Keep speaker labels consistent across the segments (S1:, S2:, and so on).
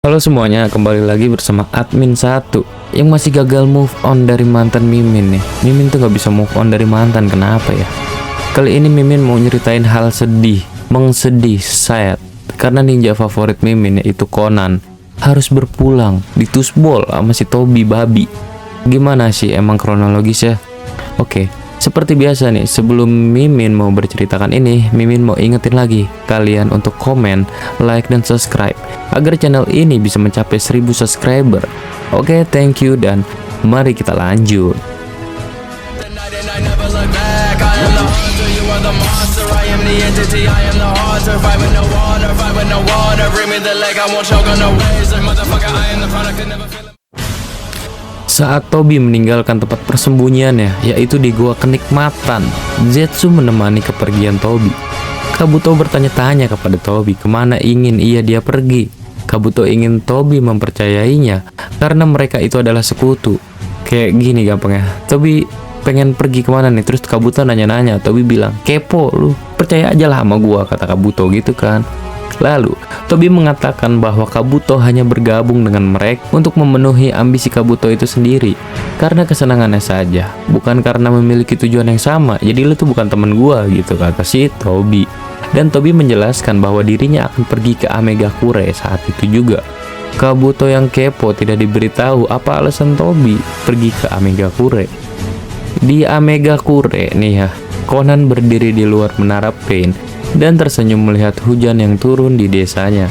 S1: Halo semuanya, kembali lagi bersama admin 1 yang masih gagal move on dari mantan Mimin nih. Mimin tuh gak bisa move on dari mantan, kenapa ya? Kali ini Mimin mau nyeritain hal sedih, mengsedih, sad, karena ninja favorit Mimin yaitu Conan harus berpulang di tusbol sama si Tobi babi. Gimana sih emang kronologisnya? Oke, seperti biasa nih, sebelum Mimin mau berceritakan ini, Mimin mau ingetin lagi kalian untuk komen, like, dan subscribe agar channel ini bisa mencapai 1000 subscriber. Oke, thank you, dan mari kita lanjut. Saat Tobi meninggalkan tempat persembunyiannya, yaitu di Gua Kenikmatan, Zetsu menemani kepergian Tobi. Kabuto bertanya-tanya kepada Tobi kemana ingin dia pergi. Kabuto ingin Tobi mempercayainya karena mereka itu adalah sekutu. Kayak gini gampangnya, Tobi pengen pergi kemana nih, terus Kabuto nanya-nanya. Tobi bilang, kepo lu, percaya aja lah sama gua, kata Kabuto gitu kan. Lalu, Tobi mengatakan bahwa Kabuto hanya bergabung dengan mereka untuk memenuhi ambisi Kabuto itu sendiri, karena kesenangannya saja, bukan karena memiliki tujuan yang sama. Jadi lu tuh bukan temen gua gitu, kata si Tobi. Dan Tobi menjelaskan bahwa dirinya akan pergi ke Amegakure saat itu juga. Kabuto yang kepo tidak diberitahu apa alasan Tobi pergi ke Amegakure. Di Amegakure nih ya, Conan berdiri di luar menara Pain dan tersenyum melihat hujan yang turun di desanya.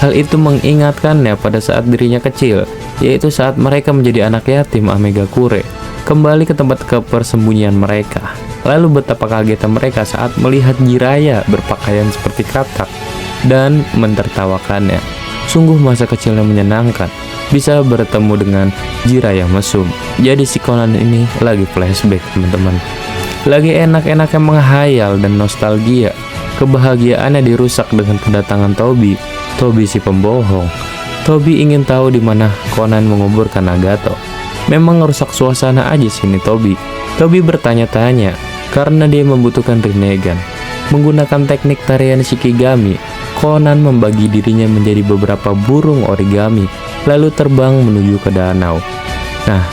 S1: Hal itu mengingatkannya pada saat dirinya kecil, yaitu saat mereka menjadi anak yatim Amegakure, kembali ke tempat kepersembunyian mereka. Lalu betapa kagetnya mereka saat melihat Jiraiya berpakaian seperti katak dan mentertawakannya. Sungguh masa kecilnya menyenangkan, bisa bertemu dengan Jiraiya mesum. Jadi si Conan ini lagi flashback teman-teman, lagi enak-enaknya menghayal dan nostalgia. Kebahagiaannya dirusak dengan kedatangan Tobi. Tobi si pembohong. Tobi ingin tahu di mana Conan menguburkan Nagato. Memang ngerusak suasana aja sini Tobi. Tobi bertanya-tanya karena dia membutuhkan Rinnegan. Menggunakan teknik tarian Shikigami, Conan membagi dirinya menjadi beberapa burung origami, lalu terbang menuju ke danau. Nah,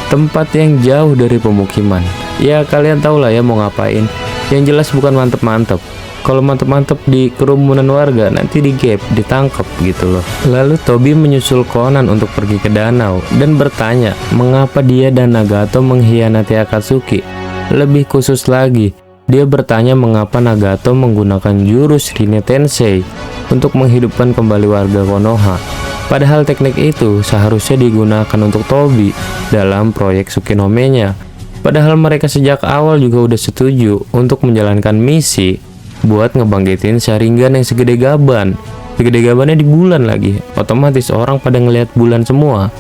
S1: tempat yang jauh dari pemukiman. Ya kalian tahu lah ya mau ngapain. Yang jelas bukan mantep-mantep. Kalau mantep-mantep di kerumunan warga, nanti digap, ditangkap gitu loh. Lalu Tobi menyusul Conan untuk pergi ke danau dan bertanya mengapa dia dan Nagato mengkhianati Akatsuki. Lebih khusus lagi, dia bertanya mengapa Nagato menggunakan jurus Rinne Tensei untuk menghidupkan kembali warga Konoha. Padahal teknik itu seharusnya digunakan untuk Tobi dalam proyek Tsukinome-nya. Padahal mereka sejak awal juga udah setuju untuk menjalankan misi buat ngebangkitin Sharingan yang segede gaban. Segede gabannya di bulan lagi. Otomatis orang pada ngelihat bulan semua.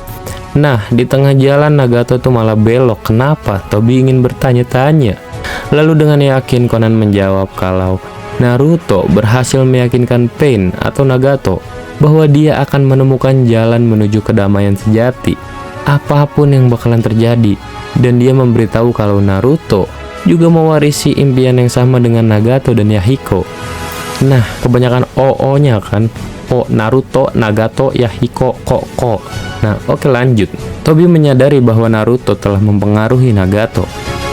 S1: Nah, di tengah jalan Nagato tuh malah belok. Kenapa? Tobi ingin bertanya-tanya. Lalu dengan yakin Conan menjawab kalau Naruto berhasil meyakinkan Pain atau Nagato bahwa dia akan menemukan jalan menuju kedamaian sejati, apapun yang bakalan terjadi. Dan dia memberitahu kalau Naruto juga mewarisi impian yang sama dengan Nagato dan Yahiko. Nah, kebanyakan O-nya kan. O, Naruto, Nagato, Yahiko, Ko. Nah, oke lanjut. Tobi menyadari bahwa Naruto telah mempengaruhi Nagato.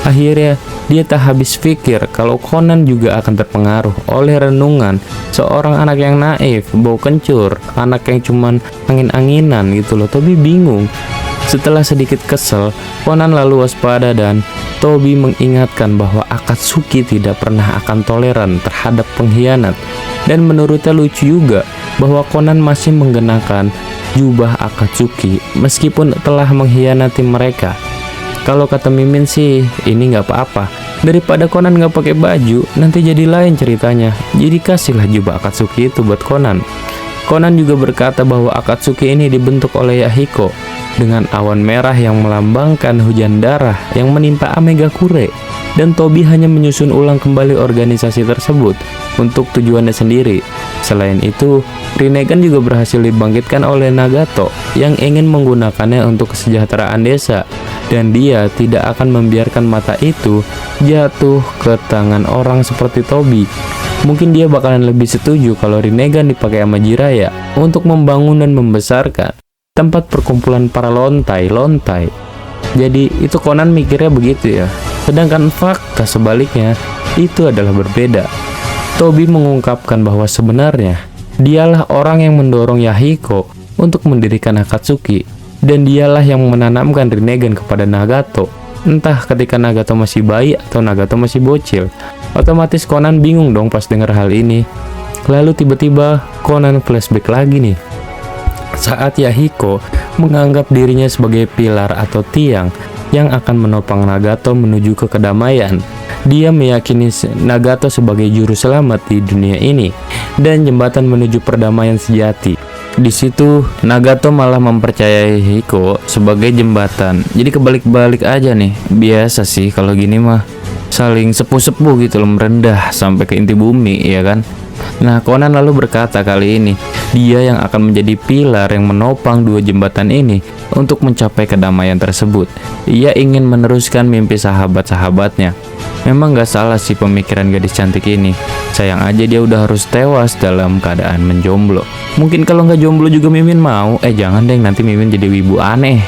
S1: Akhirnya, dia tak habis pikir kalau Conan juga akan terpengaruh oleh renungan seorang anak yang naif, bau kencur, anak yang cuman angin-anginan gitu loh. Tobi bingung. Setelah sedikit kesel, Conan lalu waspada dan Tobi mengingatkan bahwa Akatsuki tidak pernah akan toleran terhadap pengkhianat. Dan menurutnya lucu juga bahwa Conan masih menggunakan jubah Akatsuki meskipun telah mengkhianati mereka. Kalau kata Mimin sih, ini nggak apa-apa. Daripada Conan nggak pakai baju, nanti jadi lain ceritanya. Jadi kasihlah jubah Akatsuki itu buat Conan. Conan juga berkata bahwa Akatsuki ini dibentuk oleh Yahiko dengan awan merah yang melambangkan hujan darah yang menimpa Amegakure, dan Tobi hanya menyusun ulang kembali organisasi tersebut untuk tujuannya sendiri. Selain itu, Rinnegan juga berhasil dibangkitkan oleh Nagato yang ingin menggunakannya untuk kesejahteraan desa, dan dia tidak akan membiarkan mata itu jatuh ke tangan orang seperti Tobi. Mungkin dia bakalan lebih setuju kalau Rinnegan dipakai sama Jiraiya untuk membangun dan membesarkan tempat perkumpulan para lontai. Jadi itu Conan mikirnya begitu ya. Sedangkan fakta sebaliknya itu adalah berbeda. Tobi mengungkapkan bahwa sebenarnya dialah orang yang mendorong Yahiko untuk mendirikan Akatsuki, dan dialah yang menanamkan Rinnegan kepada Nagato. Entah ketika Nagato masih bayi atau Nagato masih bocil. Otomatis Conan bingung dong pas dengar hal ini. Lalu tiba-tiba Conan flashback lagi nih. Saat Yahiko menganggap dirinya sebagai pilar atau tiang yang akan menopang Nagato menuju ke kedamaian. Dia meyakini Nagato sebagai juru selamat di dunia ini dan jembatan menuju perdamaian sejati. Di situ Nagato malah mempercayai Hiko sebagai jembatan. Jadi kebalik-balik aja nih. Biasa sih kalau gini mah, saling sepuh-sepuh gitu loh, merendah sampai ke inti bumi, ya kan? Nah, Conan lalu berkata kali ini dia yang akan menjadi pilar yang menopang dua jembatan ini untuk mencapai kedamaian tersebut. Ia ingin meneruskan mimpi sahabat-sahabatnya. Memang gak salah sih pemikiran gadis cantik ini. Sayang aja dia udah harus tewas dalam keadaan menjomblo. Mungkin kalau nggak jomblo juga Mimin mau. Jangan deh, nanti Mimin jadi wibu aneh.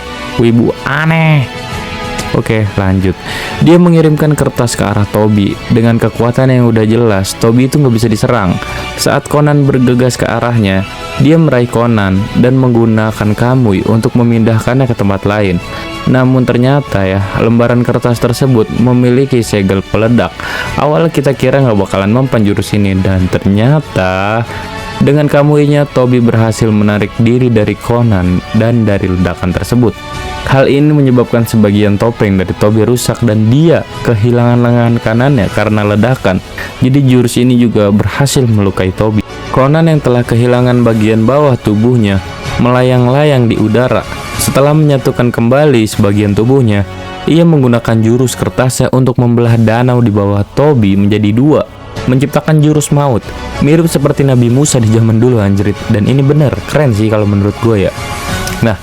S1: Oke, lanjut. Dia mengirimkan kertas ke arah Tobi. Dengan kekuatan yang udah jelas, Tobi itu nggak bisa diserang. Saat Conan bergegas ke arahnya, dia meraih Conan dan menggunakan Kamui untuk memindahkannya ke tempat lain. Namun ternyata ya, lembaran kertas tersebut memiliki segel peledak. Awalnya kita kira nggak bakalan mempan jurus ini, dan ternyata dengan Kamui-nya Tobi berhasil menarik diri dari Conan dan dari ledakan tersebut. Hal ini menyebabkan sebagian topeng dari Tobi rusak dan dia kehilangan lengan kanannya karena ledakan. Jadi jurus ini juga berhasil melukai Tobi. Conan yang telah kehilangan bagian bawah tubuhnya melayang-layang di udara. Setelah menyatukan kembali sebagian tubuhnya, ia menggunakan jurus kertasnya untuk membelah danau di bawah Tobi menjadi dua, menciptakan jurus maut. Mirip seperti Nabi Musa di zaman dulu anjrit. Dan ini bener, keren sih kalau menurut gue ya. Nah,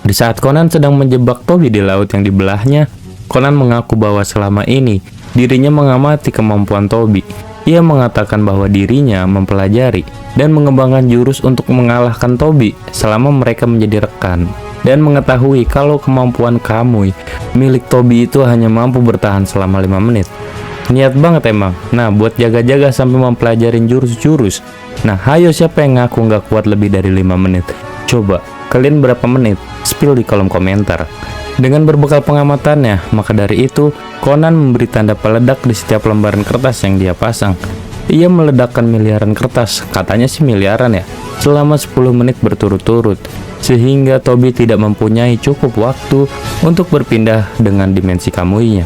S1: di saat Conan sedang menjebak Tobi di laut yang dibelahnya, Conan mengaku bahwa selama ini dirinya mengamati kemampuan Tobi. Ia mengatakan bahwa dirinya mempelajari dan mengembangkan jurus untuk mengalahkan Tobi selama mereka menjadi rekan, dan mengetahui kalau kemampuan Kamui milik Tobi itu hanya mampu bertahan selama 5 menit. Niat banget emang. Nah, buat jaga-jaga sampai mempelajarin jurus-jurus. Nah, hayo siapa yang ngaku nggak kuat lebih dari 5 menit? Coba, kalian berapa menit? Spill di kolom komentar. Dengan berbekal pengamatannya, maka dari itu, Conan memberi tanda peledak di setiap lembaran kertas yang dia pasang. Ia meledakkan miliaran kertas, katanya sih miliaran ya, selama 10 menit berturut-turut, sehingga Tobi tidak mempunyai cukup waktu untuk berpindah dengan dimensi Kamui-nya.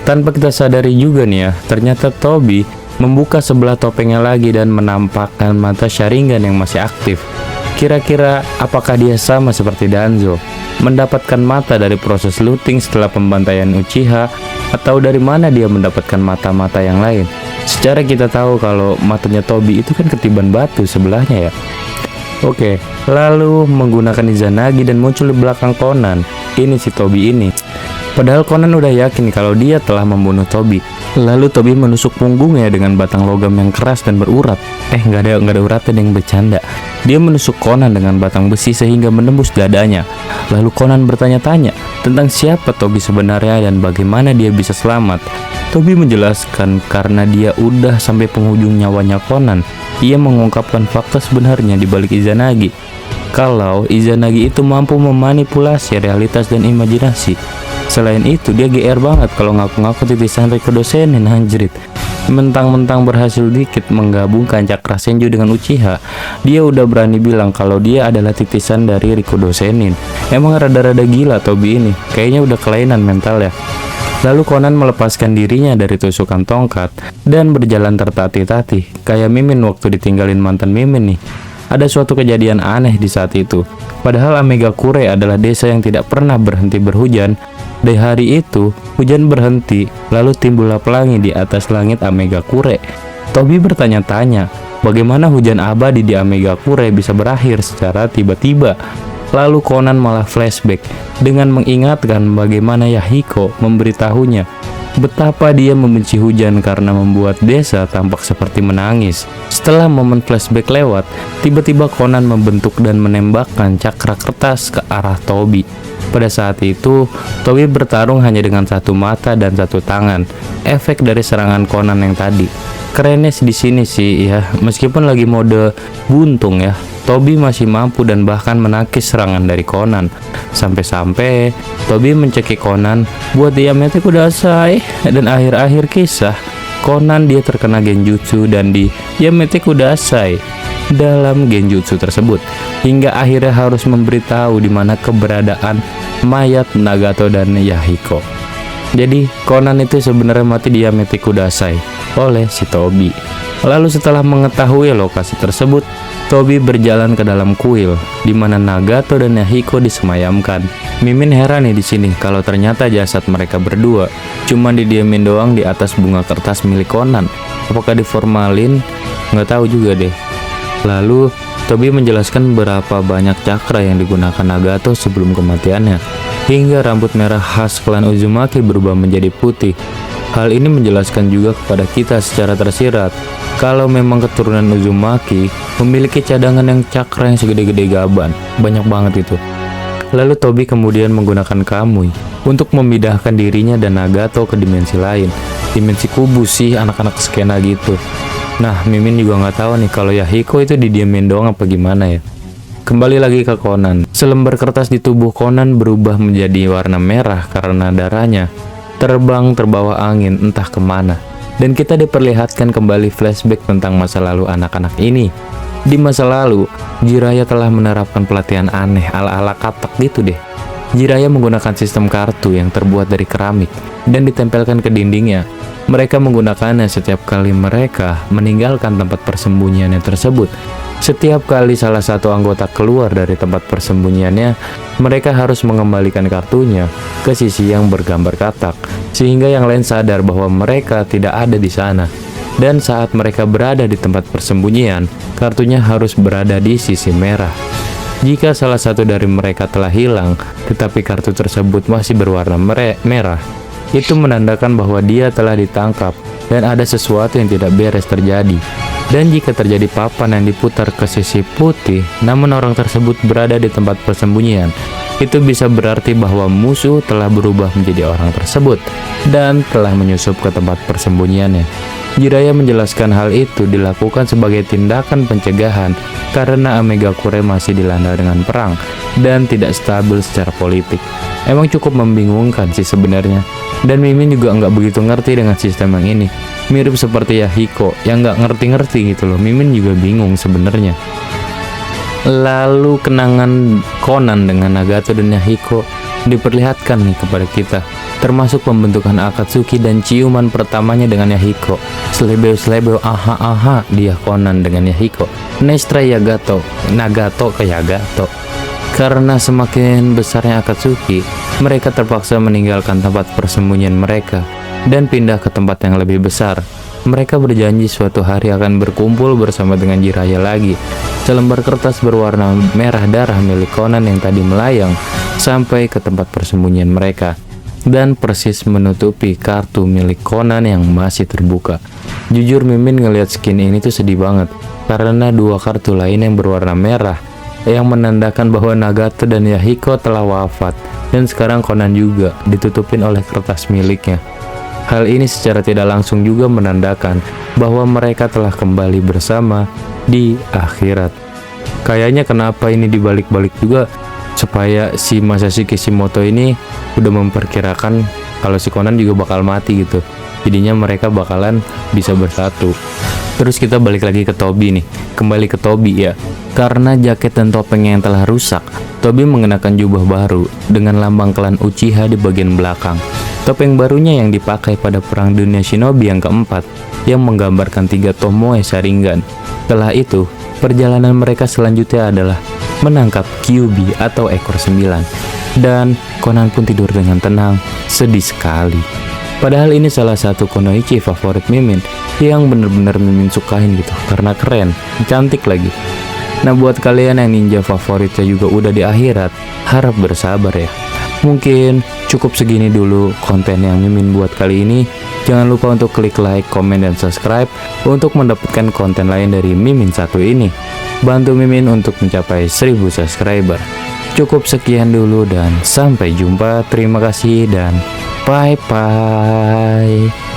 S1: Tanpa kita sadari juga nih ya, ternyata Tobi membuka sebelah topengnya lagi dan menampakkan mata Sharingan yang masih aktif. Kira-kira apakah dia sama seperti Danzo, mendapatkan mata dari proses looting setelah pembantaian Uchiha, atau dari mana dia mendapatkan mata-mata yang lain? Secara kita tahu kalau matanya Tobi itu kan ketiban batu sebelahnya ya. Oke, lalu menggunakan Izanagi dan muncul di belakang Conan. Ini si Tobi ini. Padahal Conan udah yakin kalau dia telah membunuh Tobi. Lalu Tobi menusuk punggungnya dengan batang logam yang keras dan berurat. Nggak ada uratnya, yang bercanda. Dia menusuk Conan dengan batang besi sehingga menembus dadanya. Lalu Conan bertanya-tanya tentang siapa Tobi sebenarnya dan bagaimana dia bisa selamat. Tobi menjelaskan karena dia udah sampai penghujung nyawanya Conan. Ia mengungkapkan fakta sebenarnya di balik Izanagi. Kalau Izanagi itu mampu memanipulasi realitas dan imajinasi. Selain itu, dia GR banget kalau ngaku-ngaku titisan Rikudo Senin anjrit. Mentang-mentang berhasil dikit menggabungkan Cakra Senju dengan Uchiha, dia udah berani bilang kalau dia adalah titisan dari Rikudo Senin. Emang rada-rada gila Tobi ini, kayaknya udah kelainan mental ya. Lalu Conan melepaskan dirinya dari tusukan tongkat dan berjalan tertatih-tatih, kayak Mimin waktu ditinggalin mantan Mimin nih. Ada suatu kejadian aneh di saat itu. Padahal Amegakure adalah desa yang tidak pernah berhenti berhujan. Di hari itu, hujan berhenti, lalu timbullah pelangi di atas langit Amegakure. Tobi bertanya-tanya, bagaimana hujan abadi di Amegakure bisa berakhir secara tiba-tiba. Lalu Conan malah flashback dengan mengingatkan bagaimana Yahiko memberitahunya betapa dia membenci hujan karena membuat desa tampak seperti menangis. Setelah momen flashback lewat, tiba-tiba Conan membentuk dan menembakkan cakra kertas ke arah Toby. Pada saat itu, Toby bertarung hanya dengan satu mata dan satu tangan, efek dari serangan Conan yang tadi. Kerennya di sini sih ya, meskipun lagi mode buntung ya, Toby masih mampu dan bahkan menangkis serangan dari Conan. Sampai-sampai Toby mencekik Conan buat dia mete kudasai, dan akhir-akhir kisah Conan dia terkena genjutsu dan di Yamete Kudasai dalam genjutsu tersebut, hingga akhirnya harus memberitahu di mana keberadaan mayat Nagato dan Yahiko. Jadi Conan itu sebenarnya mati di Yamete Kudasai oleh si Toby. Lalu setelah mengetahui lokasi tersebut, Toby berjalan ke dalam kuil di mana Nagato dan Yahiko disemayamkan. Mimin heran nih di sini kalau ternyata jasad mereka berdua cuma didiamin doang di atas bunga kertas milik Conan. Apakah diformalin? Nggak tahu juga deh. Lalu Toby menjelaskan berapa banyak cakra yang digunakan Nagato sebelum kematiannya, hingga rambut merah khas klan Uzumaki berubah menjadi putih. Hal ini menjelaskan juga kepada kita secara tersirat kalau memang keturunan Uzumaki memiliki cadangan yang cakra yang segede-gede gaban. Banyak banget itu. Lalu Toby kemudian menggunakan Kamui untuk memindahkan dirinya dan Nagato ke dimensi lain. Dimensi kubus sih, anak-anak skena gitu. Nah, Mimin juga nggak tahu nih kalau Yahiko itu didiamin doang apa gimana ya. Kembali lagi ke Conan. Selembar kertas di tubuh Conan berubah menjadi warna merah karena darahnya terbang terbawa angin entah kemana. Dan kita diperlihatkan kembali flashback tentang masa lalu anak-anak ini. Di masa lalu, Jiraiya telah menerapkan pelatihan aneh ala-ala katak gitu deh. Jiraiya menggunakan sistem kartu yang terbuat dari keramik dan ditempelkan ke dindingnya. Mereka menggunakannya setiap kali mereka meninggalkan tempat persembunyiannya tersebut. Setiap kali salah satu anggota keluar dari tempat persembunyiannya, mereka harus mengembalikan kartunya ke sisi yang bergambar katak, sehingga yang lain sadar bahwa mereka tidak ada di sana. Dan saat mereka berada di tempat persembunyian, kartunya harus berada di sisi merah. Jika salah satu dari mereka telah hilang, tetapi kartu tersebut masih berwarna merah, itu menandakan bahwa dia telah ditangkap dan ada sesuatu yang tidak beres terjadi. Dan jika terjadi papan yang diputar ke sisi putih, namun orang tersebut berada di tempat persembunyian, itu bisa berarti bahwa musuh telah berubah menjadi orang tersebut dan telah menyusup ke tempat persembunyiannya. Jiraiya menjelaskan hal itu dilakukan sebagai tindakan pencegahan karena Amegakure masih dilanda dengan perang dan tidak stabil secara politik. Emang cukup membingungkan sih sebenarnya. Dan Mimin juga nggak begitu ngerti dengan sistem yang ini. Mirip seperti Yahiko yang nggak ngerti-ngerti gitu loh. Mimin juga bingung sebenarnya. Lalu kenangan Conan dengan Nagato dan Yahiko diperlihatkan nih kepada kita, termasuk pembentukan Akatsuki dan ciuman pertamanya dengan Yahiko. Selebeo aha dia Conan dengan Yahiko. Nestra Yagato, Nagato ke Yagato. Karena semakin besarnya Akatsuki, mereka terpaksa meninggalkan tempat persembunyian mereka dan pindah ke tempat yang lebih besar. Mereka berjanji suatu hari akan berkumpul bersama dengan Jiraiya lagi. Selembar kertas berwarna merah darah milik Conan yang tadi melayang sampai ke tempat persembunyian mereka dan persis menutupi kartu milik Conan yang masih terbuka. Jujur Mimin ngelihat skin ini tuh sedih banget karena dua kartu lain yang berwarna merah yang menandakan bahwa Nagato dan Yahiko telah wafat dan sekarang Conan juga ditutupin oleh kertas miliknya. Hal ini secara tidak langsung juga menandakan bahwa mereka telah kembali bersama di akhirat. Kayaknya kenapa ini dibalik-balik juga supaya si Masashi Kishimoto ini udah memperkirakan kalau si Conan juga bakal mati gitu. Jadinya mereka bakalan bisa bersatu. Terus kita balik lagi ke Toby nih. Kembali ke Toby ya. Karena jaket dan topengnya yang telah rusak, Toby mengenakan jubah baru dengan lambang klan Uchiha di bagian belakang. Topeng barunya yang dipakai pada Perang Dunia Shinobi yang keempat, yang menggambarkan 3 Tomoe Sharingan. Setelah itu, perjalanan mereka selanjutnya adalah menangkap Kyuubi atau ekor 9. Dan Conan pun tidur dengan tenang, sedih sekali. Padahal ini salah satu kunoichi favorit Mimin yang bener-bener Mimin sukain gitu, karena keren, cantik lagi. Nah buat kalian yang ninja favoritnya juga udah di akhirat, harap bersabar ya. Mungkin Cukup segini dulu konten yang Mimin buat kali ini. Jangan lupa untuk klik like, komen, dan subscribe untuk mendapatkan konten lain dari Mimin satu ini. Bantu Mimin untuk mencapai 1000 subscriber. Cukup sekian dulu dan sampai jumpa. Terima kasih dan bye-bye.